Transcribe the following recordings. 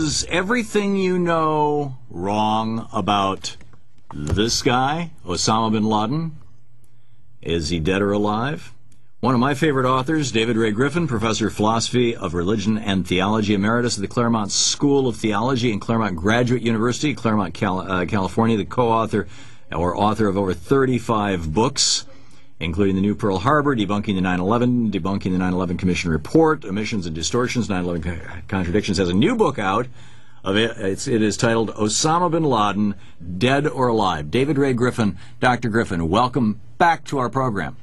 Is everything you know wrong about this guy, Osama bin Laden? Is he dead or alive? One of my favorite authors, David Ray Griffin, professor of philosophy of religion and theology, emeritus at the Claremont School of Theology and Claremont Graduate University, Claremont, California, the co-author or author of over 35 books, including The New Pearl Harbor, Debunking the 9/11, Debunking the 9/11 Commission Report, Omissions and Distortions, 9/11 Contradictions, has a new book out. It is titled Osama bin Laden, Dead or Alive. David Ray Griffin, Dr. Griffin, welcome back to our program.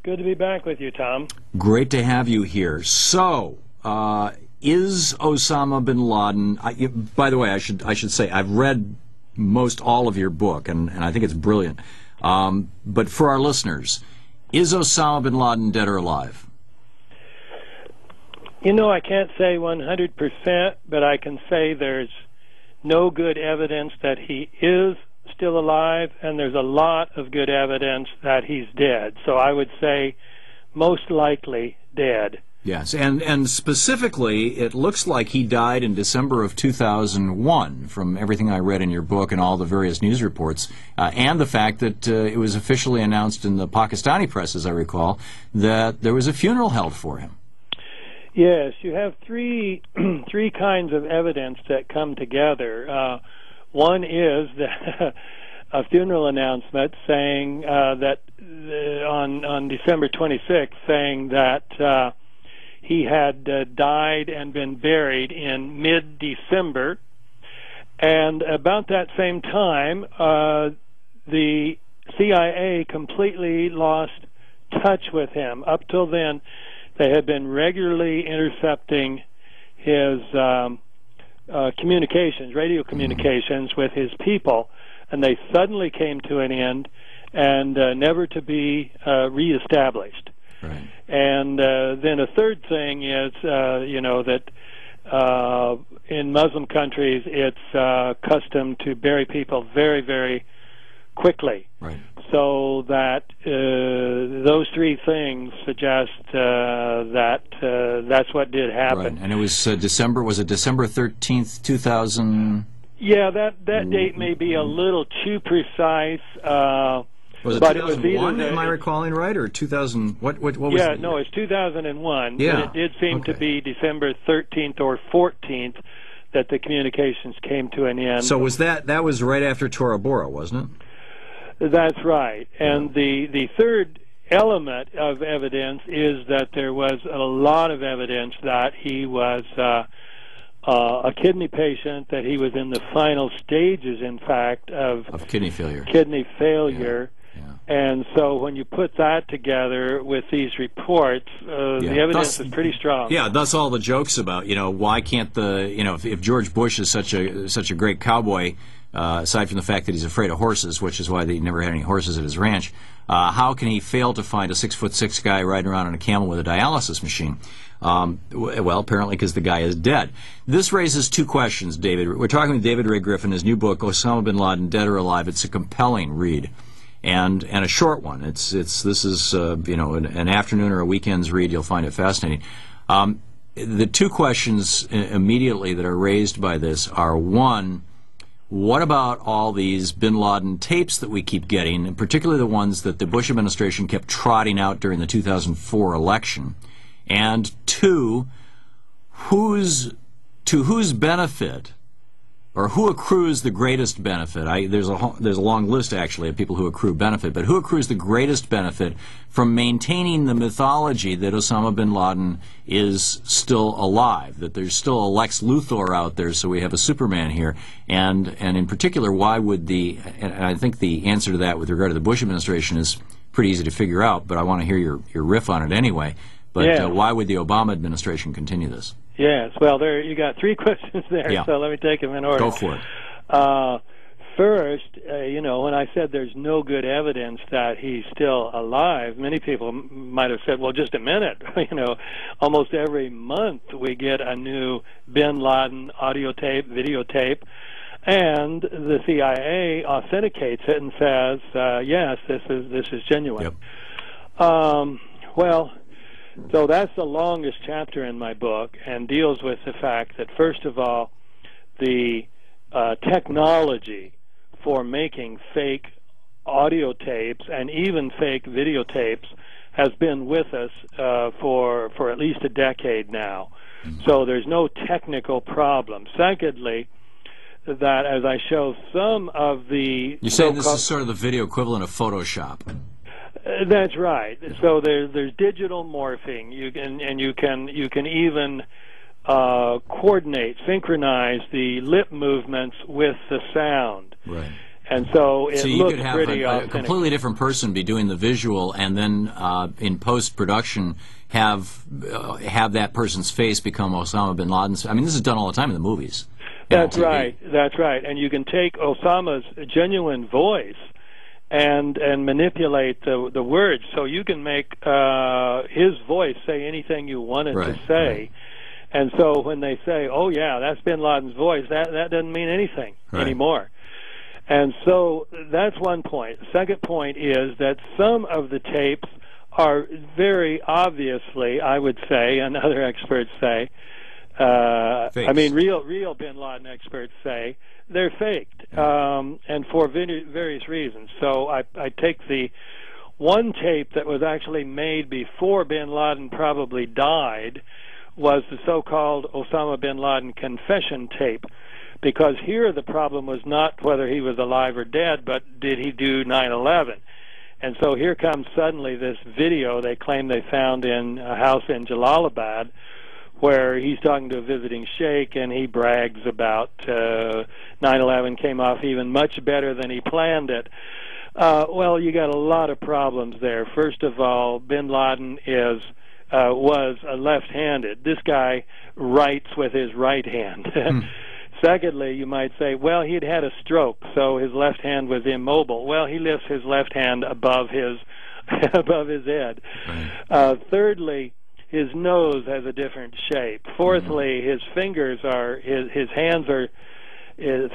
Good to be back with you, Tom. Great to have you here. So, is Osama bin Laden... by the way, I should say I've read most all of your book, and I think it's brilliant. But for our listeners, is Osama bin Laden dead or alive? You know, I can't say 100%, but I can say there's no good evidence that he is still alive, and there's a lot of good evidence that he's dead. So I would say most likely dead. Yes, and specifically, it looks like he died in December of 2001, from everything I read in your book and all the various news reports, and the fact that it was officially announced in the Pakistani press, as I recall, that there was a funeral held for him. Yes, you have three kinds of evidence that come together. One is a funeral announcement saying that on December 26th, saying that he had died and been buried in mid-December, and about that same time, the CIA completely lost touch with him. Up till then, they had been regularly intercepting his communications, radio communications with his people, and they suddenly came to an end and never to be reestablished. Right. And then a third thing is, that in Muslim countries it's custom to bury people very, very quickly. Right. So that those three things suggest that that's what did happen. Right. And it was December. Was it December 13th, 2000? Yeah, that date may be a little too precise. Was it but 2001? Am I recalling right, or 2000? What was? Yeah, no, it's 2001. Yeah. But it did seem to be December 13th or 14th that the communications came to an end. So was that was right after Tora Bora, wasn't it? That's right. And the third element of evidence is that there was a lot of evidence that he was a kidney patient, that he was in the final stages, in fact, of kidney failure. Yeah. And so when you put that together with these reports, the evidence is pretty strong. Yeah, thus all the jokes about, why can't if George Bush is such a great cowboy, aside from the fact that he's afraid of horses, which is why he never had any horses at his ranch, how can he fail to find a 6'6" guy riding around on a camel with a dialysis machine? Well, apparently because the guy is dead. This raises two questions, David. We're talking with David Ray Griffin, his new book, Osama bin Laden, Dead or Alive. It's a compelling read, and a short one. This is an afternoon or a weekend's read. You'll find it fascinating. The two questions immediately that are raised by this are, one, what about all these bin Laden tapes that we keep getting, and particularly the ones that the Bush administration kept trotting out during the 2004 election? And two, to whose benefit, or who accrues the greatest benefit? There's a long list, actually, of people who accrue benefit, but who accrues the greatest benefit from maintaining the mythology that Osama bin Laden is still alive, that there's still a Lex Luthor out there, so we have a Superman here, and in particular, why would and I think the answer to that with regard to the Bush administration is pretty easy to figure out, but I want to hear your riff on it anyway. But why would the Obama administration continue this? Yes, well, you got three questions there, so let me take them in order. Go for it. First, when I said there's no good evidence that he's still alive, many people might have said, well, just a minute. Almost every month we get a new bin Laden audio tape, videotape, and the CIA authenticates it and says, yes, this is genuine. Yep. So that's the longest chapter in my book, and deals with the fact that, first of all, the technology for making fake audio tapes and even fake videotapes has been with us for at least a decade now. So there's no technical problem. Secondly, that as I show some of the... You're saying this is sort of the video equivalent of Photoshop. That's right. So there's digital morphing. You can even coordinate, synchronize the lip movements with the sound. Right. And so it you looks could have pretty a authentic. completely different person be doing the visual, and then in post-production have that person's face become Osama bin Laden's. I mean, this is done all the time in the movies. That's right. That's right. And you can take Osama's genuine voice and manipulate the words, so you can make his voice say anything you want it to say. Right. And so when they say, "Oh yeah, that's bin Laden's voice," that doesn't mean anything anymore. And so that's one point. The second point is that some of the tapes are very obviously, I would say, and other experts say, I mean, real bin Laden experts say, they're faked, and for various reasons. So I take the one tape that was actually made before bin Laden probably died, was the so-called Osama bin Laden confession tape. Because here the problem was not whether he was alive or dead, but did he do 9/11? And so here comes suddenly this video they claim they found in a house in Jalalabad, where he's talking to a visiting sheikh, and he brags about 9/11 came off even much better than he planned it. Well, you got a lot of problems there. First of all, bin Laden was left-handed. This guy writes with his right hand. Secondly, you might say, well, he'd had a stroke, so his left hand was immobile. Well, he lifts his left hand above his head. Right. Thirdly, his nose has a different shape. Fourthly, his fingers his hands are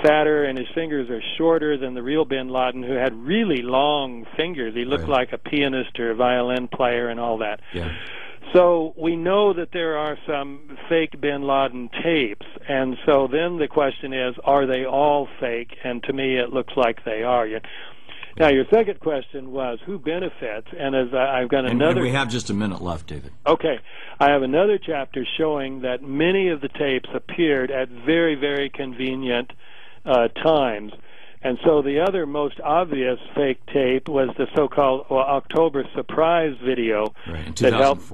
fatter and his fingers are shorter than the real bin Laden, who had really long fingers. He looked like a pianist or a violin player and all that. Yeah. So we know that there are some fake bin Laden tapes, and so then the question is, are they all fake? And to me, it looks like they are. Now, your second question was, who benefits? And as I've got another... And we have just a minute left, David. Okay. I have another chapter showing that many of the tapes appeared at very, very convenient times. And so the other most obvious fake tape was the so-called October surprise video that helped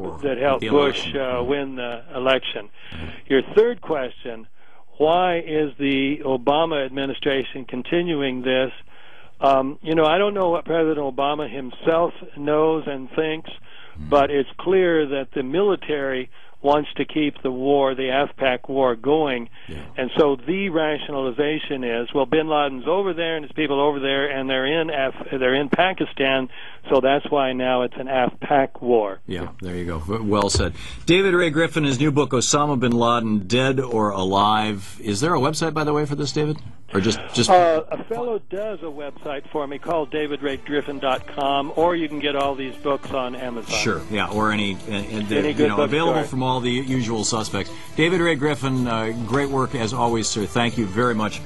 Bush win the election. Your third question, why is the Obama administration continuing this? You know, I don't know what President Obama himself knows and thinks, but it's clear that the military wants to keep the war, the AfPak war, going. Yeah. And so the rationalization is, well, bin Laden's over there and his people over there, and they're in Pakistan, so that's why now it's an AfPak war. Yeah, there you go. Well said. David Ray Griffin, his new book, Osama bin Laden, Dead or Alive. Is there a website, by the way, for this, David? Or just a fellow does a website for me called davidraygriffin.com, or you can get all these books on Amazon. Sure, yeah, or any good available from all the usual suspects. David Ray Griffin, great work as always, sir. Thank you very much